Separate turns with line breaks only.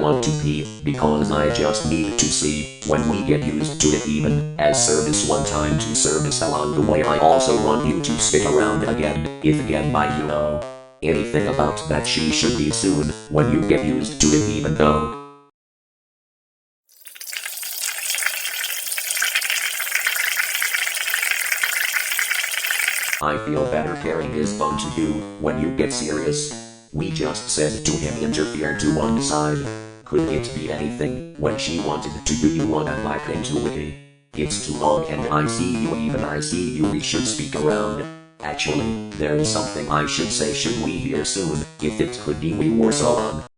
want to pee, because I just need to see, when we get used to it even, as service one time to service along the way. I also want you to stick around again, if again by you know anything about that she should be soon, when you get used to it even though. I feel better carrying his phone to you, when you get serious. We just said to him interfere to one side. Could it be anything, when she wanted to do you wanna like into wiki? It's too long and I see you we should speak around. Actually, there is something I should say should we hear soon, if it could be we were so on.